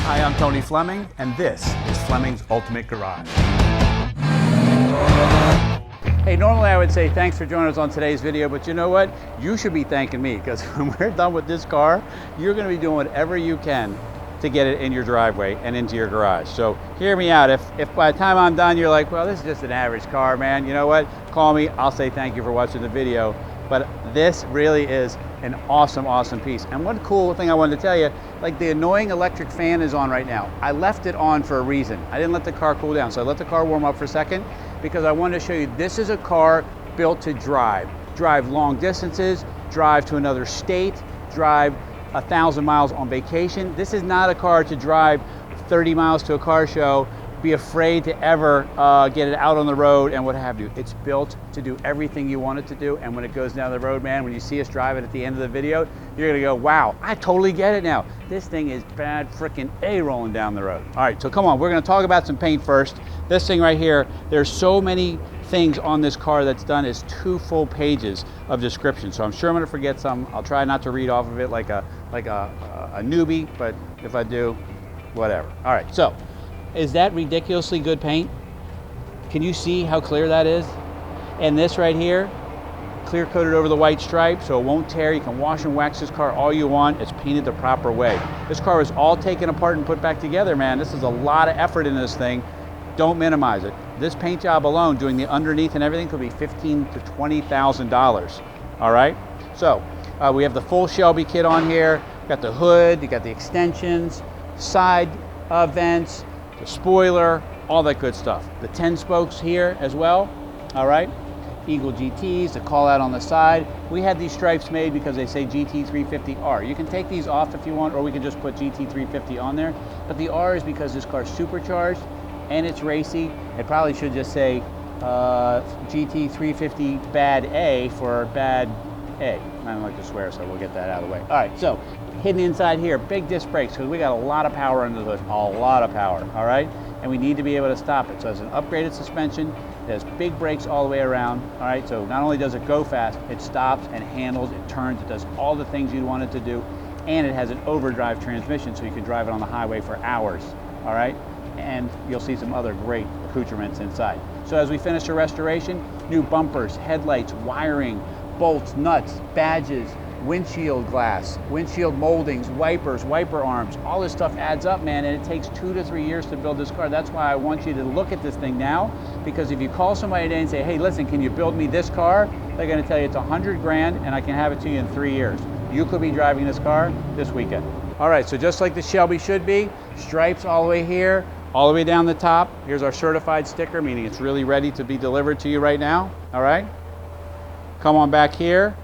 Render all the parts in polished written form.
Hi, I'm Tony Fleming, and this is Fleming's Ultimate Garage. Hey, normally I would say thanks for joining us on today's video, but you know what? You should be thanking me, because when we're done with this car, you're going to be doing whatever you can to get it in your driveway and into your garage. So hear me out. If by the time I'm done, you're like, well, this is just an average car, man. You know what? Call me. I'll say thank you for watching the video. But this really is an awesome, awesome piece. And one cool thing I wanted to tell you, like the annoying electric fan is on right now. I left it on for a reason. I didn't let the car cool down. So I let the car warm up for a second because I wanted to show you this is a car built to drive. Drive long distances, drive to another state, drive 1,000 miles on vacation. This is not a car to drive 30 miles to a car show, be afraid to ever get it out on the road and what have you. It's built to do everything you want it to do, and when it goes down the road, man, when you see us drive it at the end of the video, you're gonna go, wow, I totally get it now. This thing is bad freaking A rolling down the road. All right, so come on, we're gonna talk about some paint first. This thing right here, there's so many things on this car that's done is 2 full pages of description. So I'm sure I'm gonna forget some. I'll try not to read off of it like a newbie, but if I do, whatever. All right, so is that ridiculously good paint? Can you see how clear that is? And this right here, clear coated over the white stripe so it won't tear. You can wash and wax this car all you want. It's painted the proper way. This car was all taken apart and put back together, man. This is a lot of effort in this thing. Don't minimize it. This paint job alone, doing the underneath and everything, could be $15,000 to $20,000. All right. So we have the full Shelby kit on here. You got the hood, you got the extensions, side vents, the spoiler, all that good stuff. The 10 spokes here as well. All right. Eagle GTs, the call out on the side. We had these stripes made because they say GT350R. You can take these off if you want, or we can just put GT350 on there. But the R is because this car's supercharged and it's racy. It probably should just say GT350 bad A for bad A. I don't like to swear, so we'll get that out of the way. All right, so hidden inside here, big disc brakes, because we got a lot of power under the hood, a lot of power, all right? And we need to be able to stop it. So it's an upgraded suspension. It has big brakes all the way around, all right? So not only does it go fast, it stops and handles, it turns, it does all the things you'd want it to do, and it has an overdrive transmission, so you can drive it on the highway for hours, all right? And you'll see some other great accoutrements inside. So as we finish the restoration, new bumpers, headlights, wiring, bolts, nuts, badges, windshield glass, windshield moldings, wipers, wiper arms, all this stuff adds up, man, and it takes 2 to 3 years to build this car. That's why I want you to look at this thing now, because if you call somebody today and say, hey, listen, can you build me this car? They're gonna tell you it's 100 grand and I can have it to you in 3 years. You could be driving this car this weekend. All right, so just like the Shelby should be, stripes all the way here, all the way down the top. Here's our certified sticker, meaning it's really ready to be delivered to you right now, all right? Come on back here.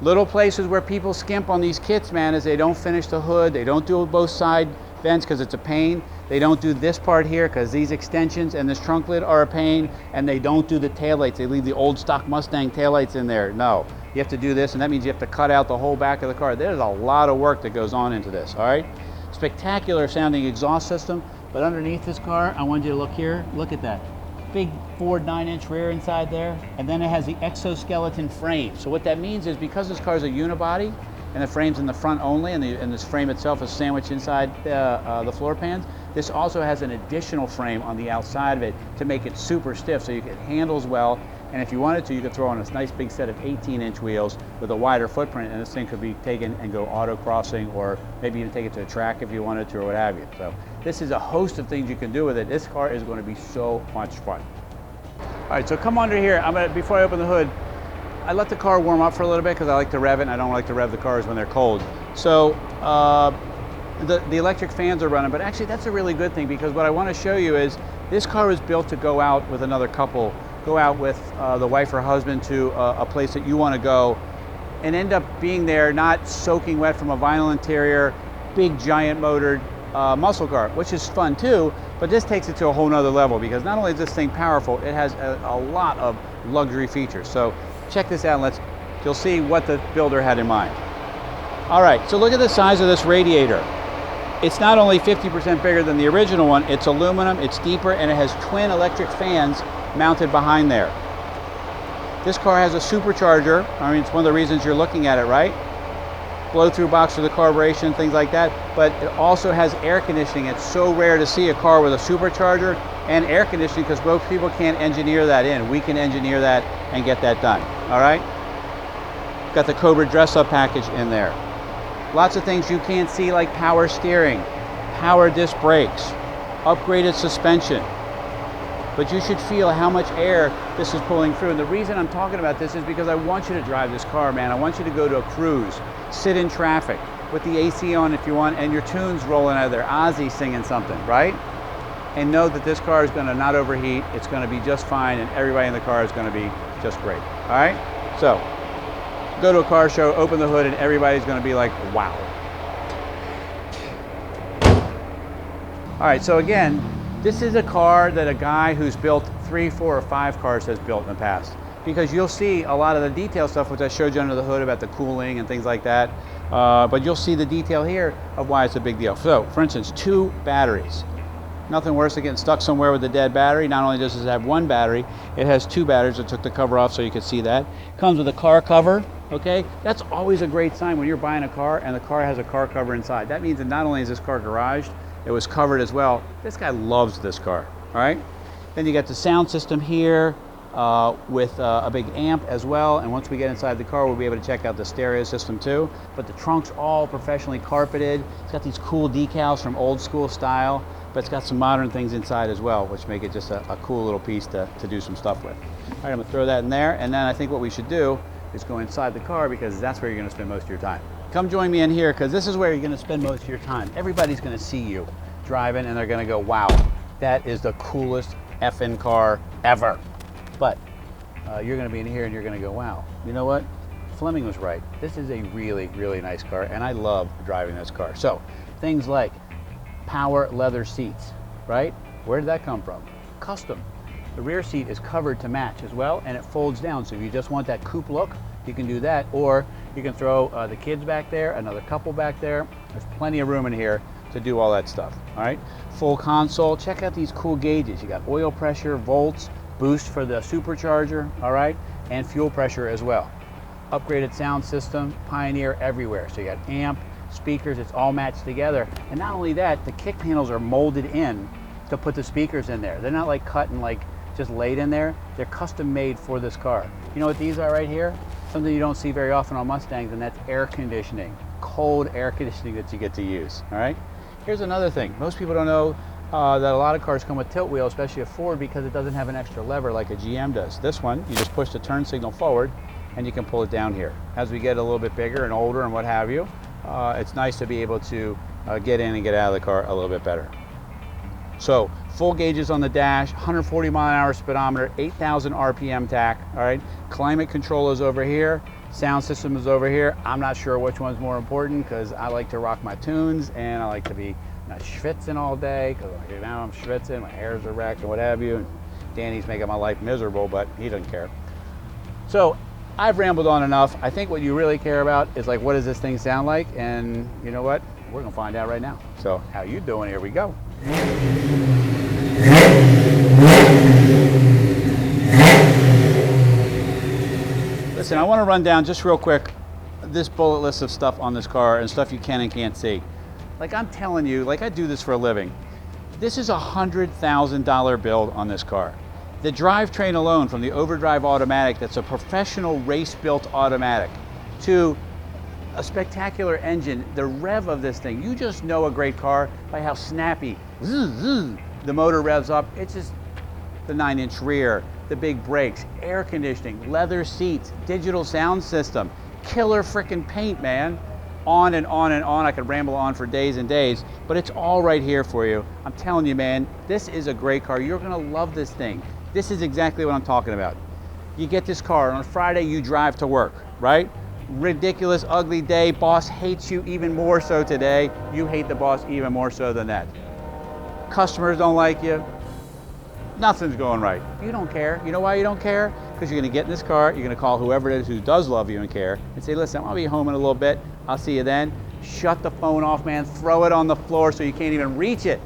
Little places where people skimp on these kits, man, is they don't finish the hood, they don't do both side vents because it's a pain, they don't do this part here because these extensions and this trunk lid are a pain, and they don't do the taillights. They leave the old stock Mustang taillights in there. No, you have to do this, and that means you have to cut out the whole back of the car. There's a lot of work that goes on into this, all right? Spectacular sounding exhaust system. But underneath this car, I want you to look here. Look at that. Big Ford 9-inch rear inside there. And then it has the exoskeleton frame. So what that means is because this car is a unibody and the frame's in the front only and this frame itself is sandwiched inside the floor pans, this also has an additional frame on the outside of it to make it super stiff so it handles well. And if you wanted to, you could throw on a nice big set of 18-inch wheels with a wider footprint, and this thing could be taken and go auto crossing, or maybe even take it to a track if you wanted to, or what have you. So this is a host of things you can do with it. This car is going to be so much fun. All right, so come under here. Before I open the hood, I let the car warm up for a little bit because I like to rev it, and I don't like to rev the cars when they're cold. So the electric fans are running, but actually that's a really good thing, because what I want to show you is this car was built to go out with another couple, go out with the wife or husband to a place that you want to go, and end up being there not soaking wet from a vinyl interior, big giant motored muscle car, which is fun too, but this takes it to a whole nother level, because not only is this thing powerful, it has a lot of luxury features. So check this out, and you'll see what the builder had in mind. All right, so look at the size of this radiator. It's not only 50% bigger than the original one, it's aluminum, it's deeper, and it has twin electric fans mounted behind there. This car has a supercharger. I mean, it's one of the reasons you're looking at it, right? blow-through box for the carburation, things like that, but it also has air conditioning. It's so rare to see a car with a supercharger and air conditioning because most people can't engineer that in. We can engineer that and get that done, all right? Got the Cobra dress-up package in there. Lots of things you can't see, like power steering, power disc brakes, upgraded suspension. But you should feel how much air this is pulling through. And the reason I'm talking about this is because I want you to drive this car, man. I want you to go to a cruise, sit in traffic with the AC on if you want, and your tunes rolling out of there, Ozzy singing something, right? And know that this car is gonna not overheat, it's gonna be just fine, and everybody in the car is gonna be just great, all right? So, go to a car show, open the hood, and everybody's gonna be like, wow. All right, so again, this is a car that a guy who's built 3, 4, or 5 cars has built in the past. Because you'll see a lot of the detail stuff, which I showed you under the hood about the cooling and things like that. But you'll see the detail here of why it's a big deal. So, for instance, 2 batteries. Nothing worse than getting stuck somewhere with a dead battery. Not only does it have 1 battery, it has 2 batteries. I took the cover off so you can see that. Comes with a car cover, okay? That's always a great sign when you're buying a car and the car has a car cover inside. That means that not only is this car garaged, it was covered as well. This guy loves this car, all right? Then you got the sound system here with a big amp as well. And once we get inside the car, we'll be able to check out the stereo system too. But the trunk's all professionally carpeted. It's got these cool decals from old school style, but it's got some modern things inside as well, which make it just a cool little piece to do some stuff with. All right, I'm gonna throw that in there. And then I think what we should do is go inside the car because that's where you're gonna spend most of your time. Come join me in here because this is where you're going to spend most of your time. Everybody's going to see you driving and they're going to go, wow, that is the coolest effing car ever. But you're going to be in here and you're going to go, wow, you know what? Fleming was right. This is a really, really nice car and I love driving this car. So things like power leather seats, right? Where did that come from? Custom. The rear seat is covered to match as well and it folds down. So if you just want that coupe look, you can do that, or you can throw the kids back there, another couple back there. There's plenty of room in here to do all that stuff, all right? Full console, check out these cool gauges. You got oil pressure, volts, boost for the supercharger, all right? And fuel pressure as well. Upgraded sound system, Pioneer everywhere. So you got amp, speakers, it's all matched together. And not only that, the kick panels are molded in to put the speakers in there. They're not like cut and like just laid in there. They're custom made for this car. You know what these are right here? Something you don't see very often on Mustangs, and that's air conditioning. Cold air conditioning that you get to use, all right? Here's another thing. Most people don't know that a lot of cars come with tilt wheel, especially a Ford, because it doesn't have an extra lever like a GM does. This one, you just push the turn signal forward and you can pull it down here. As we get a little bit bigger and older and what have you, it's nice to be able to get in and get out of the car a little bit better. So full gauges on the dash, 140 mile an hour speedometer, 8,000 RPM tach, all right? Climate control is over here, sound system is over here. I'm not sure which one's more important because I like to rock my tunes and I like to be not schwitzing all day because now I'm schwitzing, my hair's are wrecked and what have you. And Danny's making my life miserable, but he doesn't care. So I've rambled on enough. I think what you really care about is like, what does this thing sound like? And you know what? We're gonna find out right now. So how you doing? Here we go. Listen, I want to run down just real quick this bullet list of stuff on this car and stuff you can and can't see. Like I'm telling you, like I do this for a living. This is a $100,000 build on this car. The drivetrain alone, from the overdrive automatic that's a professional race-built automatic to a spectacular engine, the rev of this thing, you just know a great car by how snappy the motor revs up. It's just the 9-inch rear, the big brakes, air conditioning, leather seats, digital sound system, killer frickin' paint, man. On and on and on. I could ramble on for days and days, but it's all right here for you. I'm telling you, man, this is a great car. You're gonna love this thing. This is exactly what I'm talking about. You get this car, on a Friday you drive to work, right? Ridiculous, ugly day, boss hates you even more so today. You hate the boss even more so than that. Customers don't like you. Nothing's going right. You don't care. You know why you don't care? Because you're gonna get in this car, you're gonna call whoever it is who does love you and care and say, listen, I'll be home in a little bit. I'll see you then. Shut the phone off, man. Throw it on the floor so you can't even reach it.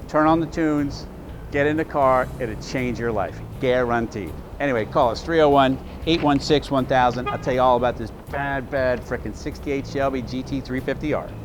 Turn on the tunes, get in the car, it'll change your life. Guaranteed. Anyway, call us 301-816-1000. I'll tell you all about this bad frickin' 68 Shelby GT350R.